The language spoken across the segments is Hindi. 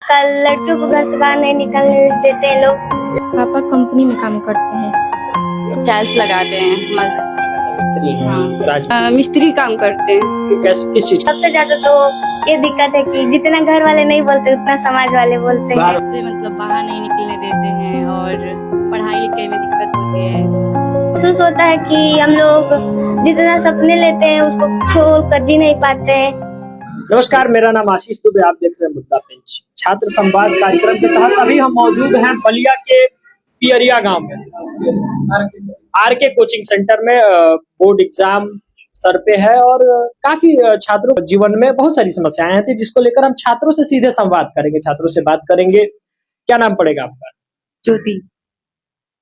कल लड़कियों को घर से बाहर नहीं निकलने देते हैं लोग। पापा कंपनी में काम करते हैं, टाइल्स लगाते हैं, मिस्त्री हैं, मिस्त्री काम करते हैं। किस चीज सबसे ज्यादा तो ये दिक्कत है कि जितना घर वाले नहीं बोलते उतना समाज वाले बोलते हैं। से मतलब बाहर नहीं निकलने देते हैं और पढ़ाई लिखाई में दिक्कत होती है। महसूस होता है कि हम लोग जितना सपने लेते हैं उसको छोड़ कर जी नहीं पाते हैं। नमस्कार, मेरा नाम आशीष दुबे, आप देख रहे हैं मुद्दा पेंच। छात्र संवाद कार्यक्रम के तहत अभी हम मौजूद हैं बलिया के पियरिया गांव में, आर के कोचिंग सेंटर में। बोर्ड एग्जाम सर पे है और काफी छात्रों के जीवन में बहुत सारी समस्याएं आती, जिसको लेकर हम छात्रों से सीधे संवाद करेंगे, छात्रों से बात करेंगे। क्या नाम पड़ेगा आपका? ज्योति।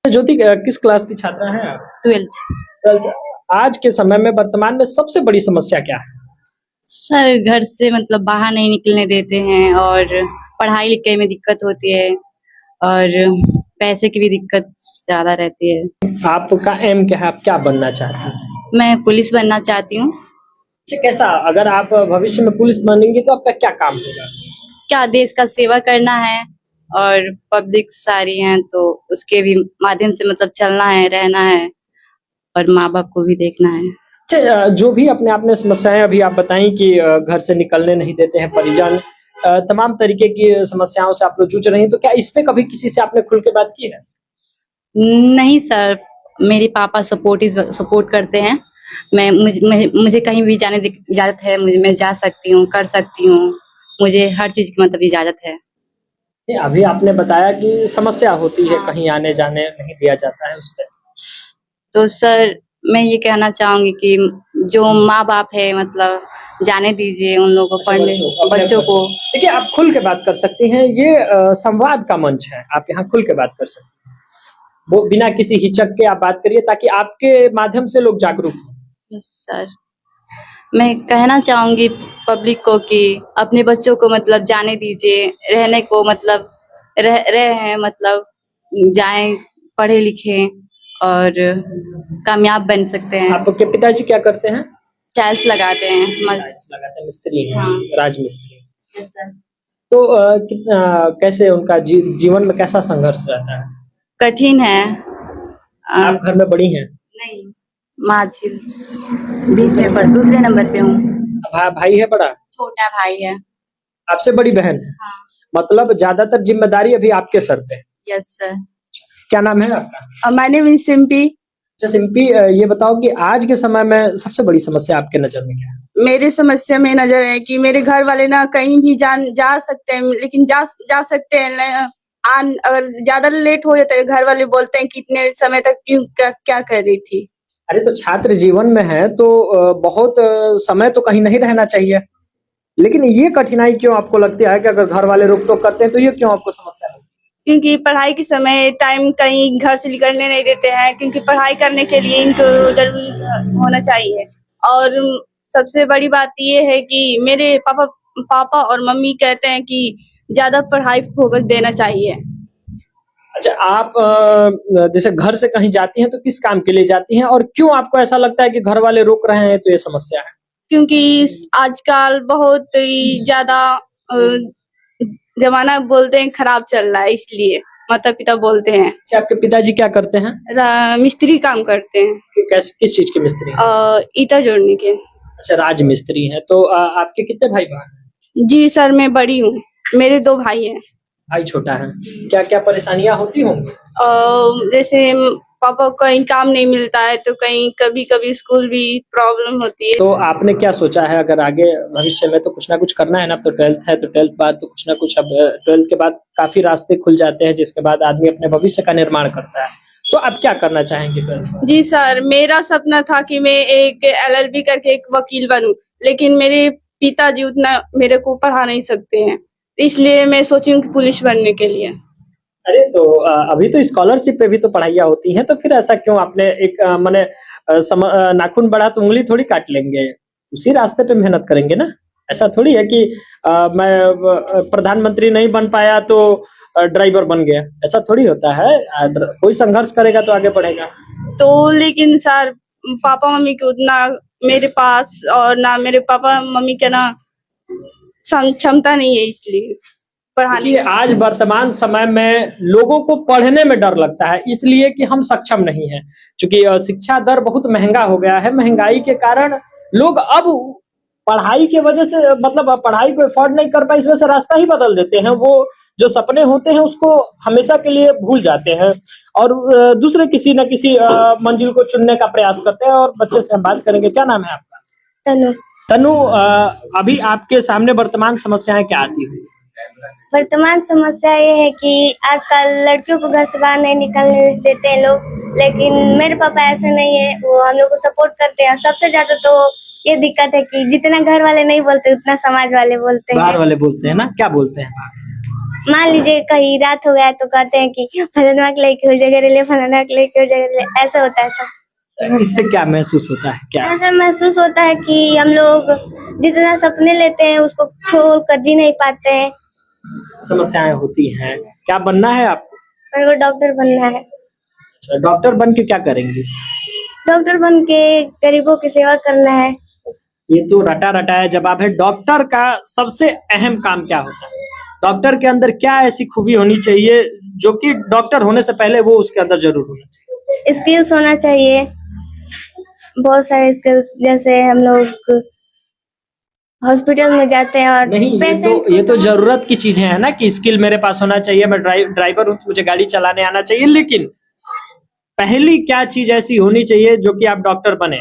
ज्योति, किस क्लास की छात्रा हैं आप? 12th। आज के समय में वर्तमान में सबसे बड़ी समस्या क्या है? सर घर से मतलब बाहर नहीं निकलने देते हैं और पढ़ाई लिखाई में दिक्कत होती है और पैसे की भी दिक्कत ज्यादा रहती है। आपका एम क्या है, आप क्या बनना चाहते हैं? मैं पुलिस बनना चाहती हूँ। कैसा, अगर आप भविष्य में पुलिस बनेंगे तो आपका क्या काम होगा? क्या देश का सेवा करना है और पब्लिक सारी है तो उसके भी माध्यम से मतलब चलना है, रहना है और माँ बाप को भी देखना है। जो भी अपने आप में समस्याएं अभी आप बताएं कि घर से निकलने नहीं देते हैं परिजन, तमाम तरीके की समस्याओं से आप लोग जूझ रहे हैं, तो क्या इस पे कभी किसी से आपने खुल के बात की है? नहीं सर, मेरे पापा सपोर्ट करते हैं। मुझे कहीं भी जाने की इजाजत है, मैं जा सकती हूँ, कर सकती हूँ, मुझे हर चीज की मतलब इजाजत है। अभी आपने बताया कि समस्या होती है, कहीं आने जाने नहीं दिया जाता है, उस पर तो सर मैं ये कहना चाहूंगी कि जो माँ बाप है मतलब जाने दीजिए उन लोगों को पढ़ने, बच्चों को। देखिए, आप खुल के बात कर सकती हैं, ये संवाद का मंच है, आप यहाँ खुल के बात कर सकते हैं। वो बिना किसी हिचक के आप बात करिए ताकि आपके माध्यम से लोग जागरूक हों। सर मैं कहना चाहूंगी पब्लिक को कि अपने बच्चों को मतलब जाने दीजिए, रहने को मतलब रहे हैं, मतलब जाएं, पढ़े लिखे और कामयाब बन सकते हैं। आपके पिताजी क्या करते हैं? टाइल्स लगाते हैं, टाइल्स लगाते हैं, मिस्त्री हैं। हाँ। राजमिस्त्री। Yes sir. तो कैसे उनका जीवन में कैसा संघर्ष रहता है? कठिन है। आप घर में बड़ी हैं? नहीं, माझी बीच में पर दूसरे नंबर पे हूँ। भाई है बड़ा? छोटा भाई है। आपसे बड़ी बहन है? हाँ। मतलब ज्यादातर जिम्मेदारी अभी आपके सर पे है। Yes sir. क्या नाम है आपका? My name is Simpy. अच्छा सिंपी, ये बताओ कि आज के समय में सबसे बड़ी समस्या आपके नजर में क्या है? मेरे समस्या में नजर है कि मेरे घर वाले ना कहीं भी जा सकते हैं, लेकिन जा सकते हैं अगर ज्यादा लेट हो जाता है घर वाले बोलते हैं कि इतने समय तक क्यों क्या कर रही थी। अरे तो छात्र जीवन में है तो बहुत समय तो कहीं नहीं रहना चाहिए, लेकिन ये कठिनाई क्यों आपको लगती है कि अगर घर वाले रोक टोक करते हैं तो ये क्यों आपको समस्या है? क्योंकि पढ़ाई के समय टाइम कहीं घर से निकलने नहीं देते हैं, क्योंकि पढ़ाई करने के लिए इनको जरूरी होना चाहिए। और सबसे बड़ी बात ये है कि मेरे पापा और मम्मी कहते हैं कि ज्यादा पढ़ाई फोकस देना चाहिए। अच्छा, आप जैसे घर से कहीं जाती हैं तो किस काम के लिए जाती हैं और क्यों आपको ऐसा लगता है कि घर वाले रोक रहे हैं तो ये समस्या है? क्योंकि आजकल बहुत ही ज्यादा जमाना बोलते हैं खराब चल रहा है, इसलिए माता पिता बोलते हैं। अच्छा, आपके पिताजी क्या करते हैं? मिस्त्री काम करते हैं। किस चीज के मिस्त्री? ईटा जोड़ने के। अच्छा, राज मिस्त्री हैं। तो आपके कितने भाई बहन? जी सर, मैं बड़ी हूँ, मेरे 2 भाई हैं। भाई छोटा है। क्या क्या परेशानियां होती होंगी? जैसे पापा को कहीं काम नहीं मिलता है तो कहीं कभी स्कूल भी प्रॉब्लम होती है। तो आपने क्या सोचा है, अगर आगे भविष्य में तो कुछ ना कुछ करना है ना? अब तो 12th है, तो 12th बाद तो कुछ ना कुछ, अब 12th के बाद काफी रास्ते खुल जाते हैं, जिसके बाद आदमी अपने भविष्य का निर्माण करता है। तो आप क्या करना चाहेंगे 12th? जी सर, मेरा सपना था कि मैं एक LLB करके एक वकील बनूं, लेकिन मेरे पिताजी उतना मेरे को पढ़ा नहीं सकते हैं, इसलिए मैं सोची हूँ कि पुलिस बनने के लिए। अरे तो अभी तो स्कॉलरशिप पे भी तो पढ़ाइयाँ होती हैं, तो फिर ऐसा क्यों आपने एक माने नाखून बढ़ा तो उंगली थोड़ी काट लेंगे, उसी रास्ते पे मेहनत करेंगे ना। ऐसा थोड़ी है कि मैं प्रधानमंत्री नहीं बन पाया तो ड्राइवर बन गया, ऐसा थोड़ी होता है। कोई संघर्ष करेगा तो आगे बढ़ेगा। तो लेकिन सर पापा मम्मी को उतना मेरे पास और ना मेरे पापा मम्मी के ना क्षमता नहीं है, इसलिए। पढ़ाने देखिए, आज वर्तमान समय में लोगों को पढ़ने में डर लगता है, इसलिए कि हम सक्षम नहीं हैं। चूँकि शिक्षा दर बहुत महँगा हो गया है, महँगाई के कारण लोग अब पढ़ाई के वजह से मतलब पढ़ाई को अफ़ोर्ड नहीं कर पाए, इस वजह से रास्ता ही बदल देते हैं। वो जो सपने होते हैं उसको हमेशा के लिए भूल जाते हैं और दूसरे किसी न किसी मंजिल को चुनने का प्रयास करते हैं। और बच्चे से हम बात करेंगे। क्या नाम है आपका? तनु। तनु, अभी आपके सामने वर्तमान समस्याएँ क्या आती हुई? वर्तमान समस्या ये है कि आजकल लड़कियों को घर से बाहर नहीं निकलने देते हैं लोग, लेकिन मेरे पापा ऐसे नहीं है, वो हम लोग को सपोर्ट करते हैं। सबसे ज्यादा तो ये दिक्कत है कि जितना घर वाले नहीं बोलते उतना समाज वाले बोलते बाहर हैं। वाले बोलते हैं ना, क्या बोलते हैं? मान लीजिए कहीं रात हो गया तो कहते हैं कि फलाना के लेके हो जगह ले, फलाना के लेके हो जगह ले, ऐसा होता है सब। इससे क्या महसूस होता है? क्या ऐसा महसूस होता है कि हम लोग जितना सपने लेते हैं उसको छोड़ कर जी नहीं पाते हैं। समस्याएं होती हैं? क्या बनना है आपको? मेरे को डॉक्टर बनना है। अच्छा, डॉक्टर बन के क्या करेंगी? डॉक्टर बन के गरीबों की सेवा करना है। ये तो रटा रटाया जवाब है। डॉक्टर का सबसे अहम काम क्या होता है? डॉक्टर के अंदर क्या ऐसी खूबी होनी चाहिए जो कि डॉक्टर होने से पहले वो उसके अंदर जरूर होना चाहिए? स्किल्स होना चाहिए, बहुत सारे स्किल्स, जैसे हम लोग हॉस्पिटल में जाते हैं और नहीं, ये तो जरूरत की चीजें हैं ना कि स्किल मेरे पास होना चाहिए, मैं ड्राइवर हूँ, मुझे गाड़ी चलाने आना चाहिए। लेकिन पहली क्या चीज ऐसी होनी चाहिए जो कि आप डॉक्टर बने,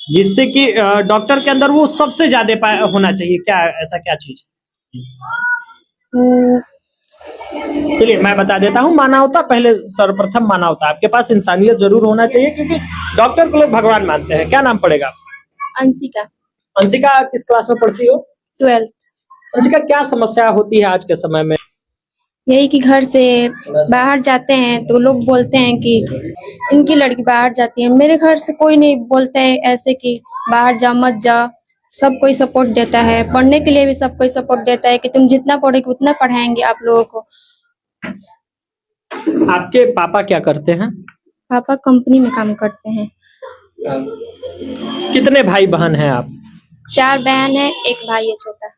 जिससे कि डॉक्टर के अंदर वो सबसे ज्यादा होना चाहिए? क्या ऐसा क्या चीज? हम्म, चलिए मैं बता देता हूँ। मानवता, पहले सर्वप्रथम मानवता। आपके पास इंसानियत जरूर होना चाहिए, क्योंकि डॉक्टर को लोग भगवान मानते हैं। क्या नाम पड़ेगा आपका? अंशिका, अंशिका, किस क्लास में पढ़ती हो? 12th। अंशिका, क्या समस्या होती है आज के समय में? यही कि घर से बाहर जाते हैं तो लोग बोलते हैं कि इनकी लड़की बाहर जाती है। मेरे घर से कोई नहीं बोलता है ऐसे कि बाहर जा मत जा, सब कोई सपोर्ट देता है। पढ़ने के लिए भी सब कोई सपोर्ट देता है कि तुम जितना पढ़ोगे उतना पढ़ाएंगे आप लोगों को। आपके पापा क्या करते हैं? पापा कंपनी में काम करते हैं। कितने भाई बहन हैं आप? 4 बहन है, 1 भाई है छोटा।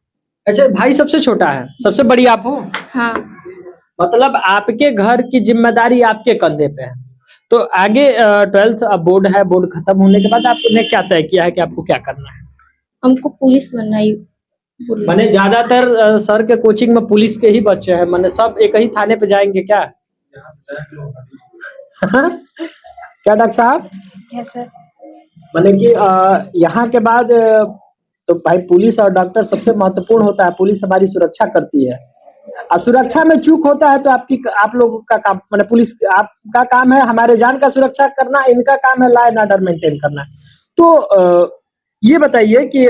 अच्छा, भाई सबसे छोटा है, सबसे बड़ी आप हो? हाँ, मतलब आपके घर की जिम्मेदारी आपके कंधे पे है। तो आगे 12th अब बोर्ड है, बोर्ड खत्म होने के बाद आपने क्या तय किया है कि आपको क्या करना है? हमको पुलिस बनना है। मैंने ज्यादातर सर के कोचिंग में पुलिस के ही बच्चे हैं, मैंने सब एक ही थाने पे जाएंगे क्या? क्या डॉक्टर साहब? yes sir। मैंने कि यहाँ के बाद तो भाई पुलिस और डॉक्टर सबसे महत्वपूर्ण होता है। पुलिस हमारी सुरक्षा करती है और सुरक्षा में चूक होता है तो आप लोगों का काम, मैंने पुलिस आपका काम है हमारे जान का सुरक्षा करना, इनका काम है लॉ एंड ऑर्डर मेंटेन करना। तो ये बताइए कि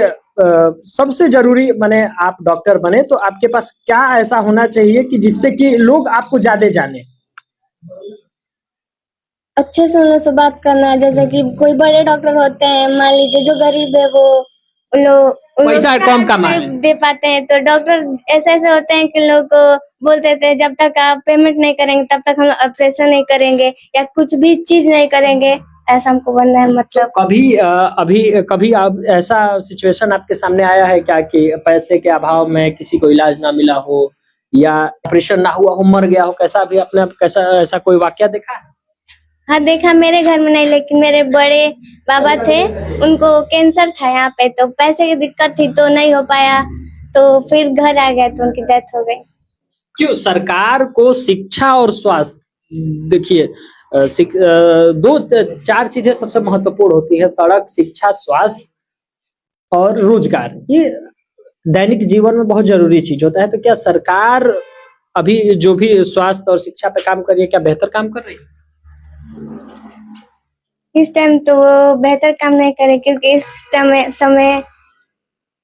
सबसे जरूरी, माने आप डॉक्टर बने तो आपके पास क्या ऐसा होना चाहिए कि जिससे कि लोग आपको ज्यादा जाने? अच्छे से उन से बात करना, जैसे कि कोई बड़े डॉक्टर होते हैं, मान लीजिए जो गरीब है वो उन लोग पैसा कम कमाए दे पाते हैं, तो डॉक्टर ऐसे ऐसे होते हैं कि लोग को बोलते थे जब तक आप पेमेंट नहीं करेंगे तब तक हम ऑपरेशन नहीं करेंगे या कुछ भी चीज नहीं करेंगे। ऐसा हमको बनना है। मतलब कभी आप ऐसा सिचुएशन आपके सामने आया है क्या कि पैसे के अभाव में किसी को इलाज ना मिला हो या ऑपरेशन ना हुआ हो, मर गया हो? कैसा भी आपने कैसा ऐसा कोई वाकया देखा है? हाँ देखा, मेरे घर में नहीं, लेकिन मेरे बड़े बाबा थे, उनको कैंसर था यहाँ पे, तो पैसे की दिक्कत थी तो नहीं हो पाया, तो फिर घर आ गए तो उनकी डेथ हो गई। क्यों सरकार को शिक्षा और स्वास्थ्य, देखिए 4 चीजें सबसे महत्वपूर्ण होती है, सड़क, शिक्षा, स्वास्थ्य और रोजगार। ये दैनिक जीवन में बहुत जरूरी चीज होता है। तो क्या सरकार अभी जो भी स्वास्थ्य और शिक्षा पे काम कर रही है, क्या बेहतर काम कर रही है? इस टाइम तो वो बेहतर काम नहीं करे, क्योंकि इस समय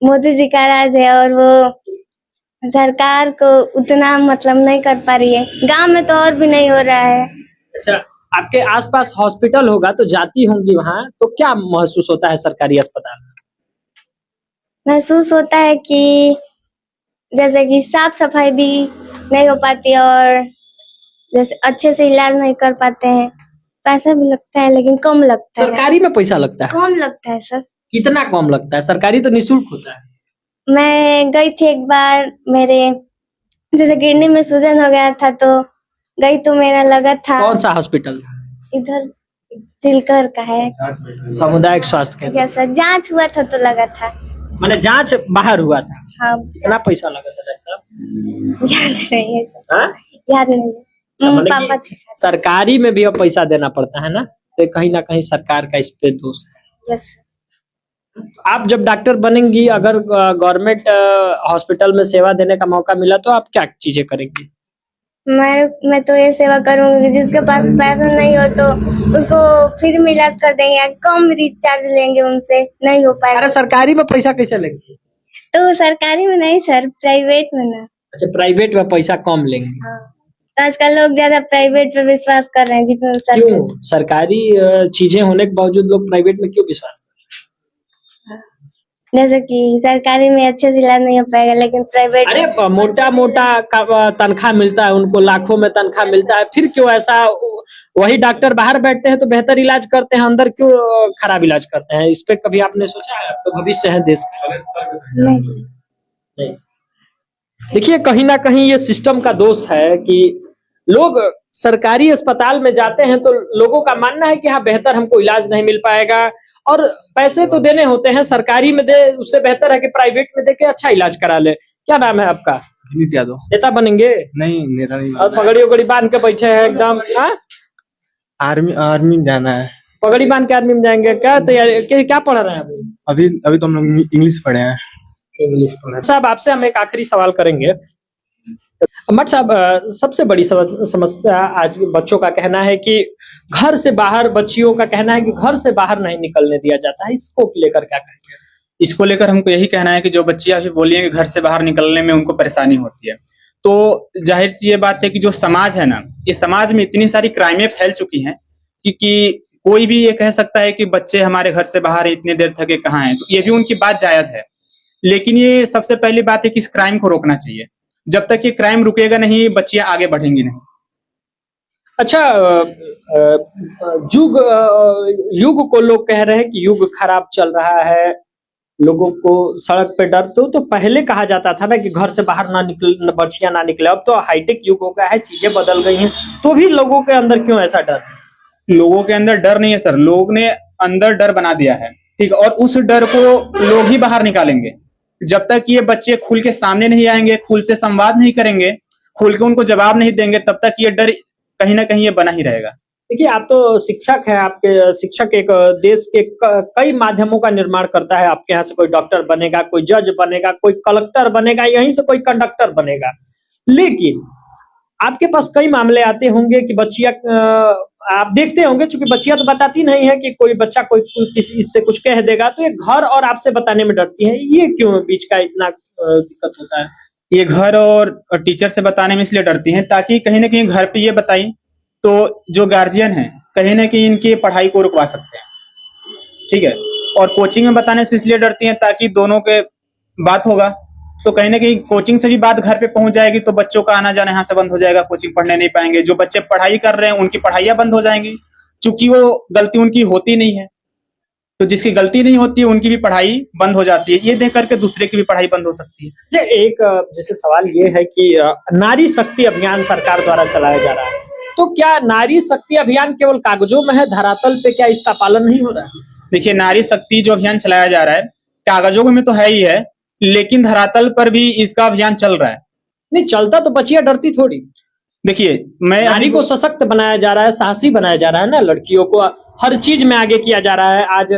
मोदी जी का राज है और वो सरकार को उतना मतलब नहीं कर पा रही है। गांव में तो और भी नहीं हो रहा है। अच्छा, आपके आसपास हॉस्पिटल होगा तो जाती होंगी वहां, तो क्या महसूस होता है सरकारी अस्पताल में? महसूस होता है कि जैसे कि साफ सफाई भी नहीं हो पाती और जैसे अच्छे से इलाज नहीं कर पाते हैं। पैसा भी लगता है लेकिन कम लगता है। सरकारी में पैसा लगता है? कम लगता है सर। कितना कम लगता है? सरकारी तो निःशुल्क होता है। मैं गई थी एक बार, मेरे जैसे किडनी में सूजन हो गया था तो गई तो मेरा लगा था कौन सा हॉस्पिटल? इधर चिलकर का है। सामुदायिक स्वास्थ्य केंद्र। जैसा जांच हुआ था तो लगा था। मैंने जांच बाहर हुआ था। हाँ, कितना पैसा लगा था डॉक्टर साहब? याद नहीं है सर, हाँ? याद नहीं है। अच्छा, मतलब पापा कि थे सर। सरकारी में भी अब पैसा देना पड़ता है ना, तो कहीं ना कहीं सरकार का इस पे दोष है। यस। आप जब डॉक्टर बनेंगी, अगर गवर्नमेंट हॉस्पिटल में सेवा देने का मौका मिला तो आप क्या चीजें करेंगी? मैं तो ये सेवा करूंगी, जिसके पास पैसा नहीं हो तो उसको फ्री में इलाज कर देंगे, कम रिचार्ज लेंगे उनसे, नहीं हो पाएगा अरे सरकारी में पैसा कैसे लेंगे? तो सरकारी में नहीं सर, प्राइवेट में ना। अच्छा, प्राइवेट में पैसा कम लेंगे। हाँ, तो आजकल लोग ज्यादा प्राइवेट पे विश्वास कर रहे हैं जितना सरकारी। क्यों? सरकारी चीजें होने के बावजूद लोग प्राइवेट में क्यों विश्वास कर रहे हैं? जैसे कि सरकारी में अच्छे से इलाज नहीं हो पाएगा, लेकिन प्राइवेट अरे मोटा मोटा तनख्वाह मिलता है उनको, लाखों में तनख्वाह मिलता है, फिर क्यों ऐसा? वही डॉक्टर बाहर बैठते हैं तो बेहतर इलाज करते हैं, अंदर क्यों खराब इलाज करते हैं? इस पे कभी आपने सोचा है? तो भविष्य है देश का। नहीं। देखिए, कहीं ना कहीं ये सिस्टम का दोष है कि लोग सरकारी अस्पताल में जाते हैं तो लोगों का मानना है कि हाँ बेहतर हमको इलाज नहीं मिल पाएगा, और पैसे तो देने होते हैं, सरकारी में दे उससे बेहतर है कि प्राइवेट में दे के अच्छा इलाज करा ले। क्या नाम है आपका? विनीत यादव। नेता बनेंगे? नहीं, नेता नहीं और बनना है। पगड़ी उगड़ी बांध के बैठे हैं एकदम। हाँ, आर्मी में जाना है। पगड़ी बांध के आर्मी में जाएंगे? क्या तैयारी, क्या पढ़ रहे हैं अभी? अभी तो हम लोग इंग्लिश पढ़े हैं। इंग्लिश पढ़ रहे हैं। साहब, आपसे हम एक आखिरी सवाल करेंगे। मट साहब, सबसे बड़ी समस्या आज बच्चों का कहना है कि घर से बाहर, बच्चियों का कहना है कि घर से बाहर नहीं निकलने दिया जाता है, इसको लेकर क्या कहेंगे? इसको लेकर हमको यही कहना है कि जो बच्चियां अभी बोली हैं कि घर से बाहर निकलने में उनको परेशानी होती है, तो जाहिर सी ये बात है कि जो समाज है ना, इस समाज में इतनी सारी क्राइमें फैल चुकी हैं कि कोई भी ये कह सकता है कि बच्चे हमारे घर से बाहर इतने देर थके कहाँ हैं, तो ये भी उनकी बात जायज है। लेकिन ये सबसे पहली बात है कि इस क्राइम को रोकना चाहिए। जब तक ये क्राइम रुकेगा नहीं, बच्चियां आगे बढ़ेंगी नहीं। अच्छा, युग को लोग कह रहे हैं कि युग खराब चल रहा है, लोगों को सड़क पे डर, तो पहले कहा जाता था ना कि घर से बाहर ना निकल, बच्चियां ना निकले। अब तो हाईटेक युग हो गया है, चीजें बदल गई हैं, तो भी लोगों के अंदर क्यों ऐसा डर? लोगों के अंदर डर नहीं है सर, लोग ने अंदर डर बना दिया है, ठीक है, और उस डर को लोग ही बाहर निकालेंगे। जब तक ये बच्चे खुल के सामने नहीं आएंगे, खुल से संवाद नहीं करेंगे, खुल के उनको जवाब नहीं देंगे, तब तक ये डर कहीं ना कहीं ये बना ही रहेगा। देखिए, आप तो शिक्षक हैं, आपके शिक्षक एक देश के कई माध्यमों का निर्माण करता है। आपके यहाँ से कोई डॉक्टर बनेगा, कोई जज बनेगा, कोई कलेक्टर बनेगा, यहीं से कोई कंडक्टर बनेगा। लेकिन आपके पास कई मामले आते होंगे कि बच्चियां, आप देखते होंगे, चूंकि बच्चियां तो बताती नहीं है कि कोई बच्चा कोई किसी इससे कुछ कह देगा, तो ये घर और आपसे बताने में डरती है। ये क्यों बीच का इतना दिक्कत होता है? ये घर और टीचर से बताने में इसलिए डरती हैं ताकि कहीं ना कहीं घर पे ये बताई तो जो गार्जियन है कहीं ना कहीं इनकी पढ़ाई को रुकवा सकते हैं, ठीक है। और कोचिंग में बताने से इसलिए डरती हैं ताकि दोनों के बात होगा, तो कहीं ना कहीं कोचिंग से भी बात घर पे पहुंच जाएगी, तो बच्चों का आना जाना यहाँ से बंद हो जाएगा, कोचिंग पढ़ने नहीं पाएंगे। जो बच्चे पढ़ाई कर रहे हैं उनकी पढ़ाइयाँ बंद हो जाएंगी, चूंकि वो गलती उनकी होती नहीं है, तो जिसकी गलती नहीं होती है उनकी भी पढ़ाई बंद हो जाती है। ये देख करके दूसरे की भी पढ़ाई बंद हो सकती है। एक जैसे सवाल ये है कि नारी शक्ति अभियान सरकार द्वारा चलाया जा रहा है, तो क्या नारी शक्ति अभियान केवल कागजों में है, धरातल पे क्या इसका पालन नहीं हो रहा है? देखिए, नारी शक्ति जो अभियान चलाया जा रहा है कागजों में तो है ही है, लेकिन धरातल पर भी इसका अभियान चल रहा है। नहीं चलता तो बच्चियां डरती थोड़ी। देखिए, मैं नारी को सशक्त बनाया जा रहा है, साहसी बनाया जा रहा है ना, लड़कियों को हर चीज में आगे किया जा रहा है। आज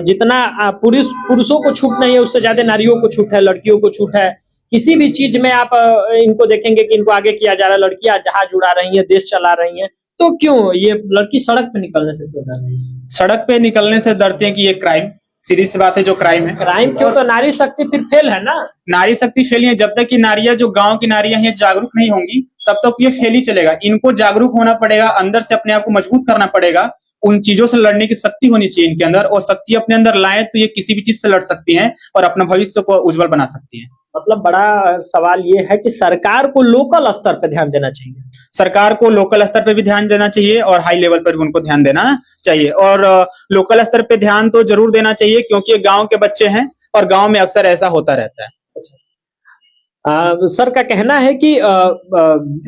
जितना पुरुषों को छूट नहीं है, उससे ज्यादा नारियों को छूट है, लड़कियों को छूट है। किसी भी चीज में आप इनको देखेंगे कि इनको आगे किया जा रहा है। लड़कियां जहाज उड़ा रही हैं, देश चला रही हैं, तो क्यों ये लड़की सड़क पे निकलने से क्यों डर रही है? सड़क पे निकलने से डरते हैं कि ये क्राइम, सीधी सी बात है, जो क्राइम है। क्राइम क्यों? तो नारी शक्ति फिर फेल है ना। नारी शक्ति फेल है, जब तक कि नारियां, जो गांव की नारियां हैं, जागरूक नहीं होंगी तब तक ये फेल ही चलेगा। इनको जागरूक होना पड़ेगा, अंदर से अपने आप को मजबूत करना पड़ेगा, उन चीजों से लड़ने की शक्ति होनी चाहिए इनके अंदर, और शक्ति अपने अंदर लाए तो ये किसी भी चीज से लड़ सकती हैं और अपना भविष्य को उज्जवल बना सकती हैं। मतलब बड़ा सवाल ये है कि सरकार को लोकल स्तर पर ध्यान देना चाहिए। सरकार को लोकल स्तर पे भी ध्यान देना चाहिए और हाई लेवल पर भी उनको ध्यान देना चाहिए। और लोकल स्तर पे ध्यान तो जरूर देना चाहिए, क्योंकि गांव के बच्चे हैं और गांव में अक्सर ऐसा होता रहता है। सर का कहना है कि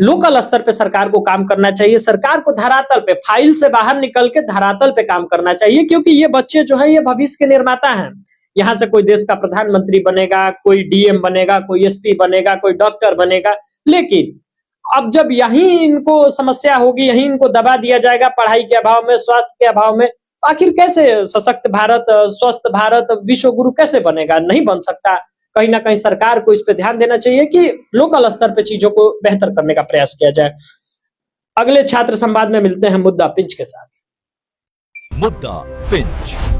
लोकल स्तर पे सरकार को काम करना चाहिए, सरकार को धरातल पे फाइल से बाहर निकल के धरातल पे काम करना चाहिए, क्योंकि ये बच्चे जो है ये भविष्य के निर्माता हैं। यहाँ से कोई देश का प्रधानमंत्री बनेगा, कोई डीएम बनेगा, कोई एसपी बनेगा, कोई डॉक्टर बनेगा, लेकिन अब जब यहीं इनको समस्या होगी, यहीं इनको दबा दिया जाएगा पढ़ाई के अभाव में, स्वास्थ्य के अभाव में, आखिर कैसे सशक्त भारत, स्वस्थ भारत, विश्व गुरु कैसे बनेगा? नहीं बन सकता। कहीं ना कहीं सरकार को इस पे ध्यान देना चाहिए कि लोकल स्तर पे चीजों को बेहतर करने का प्रयास किया जाए। अगले छात्र संवाद में मिलते हैं मुद्दा पिंच के साथ। मुद्दा पिंच।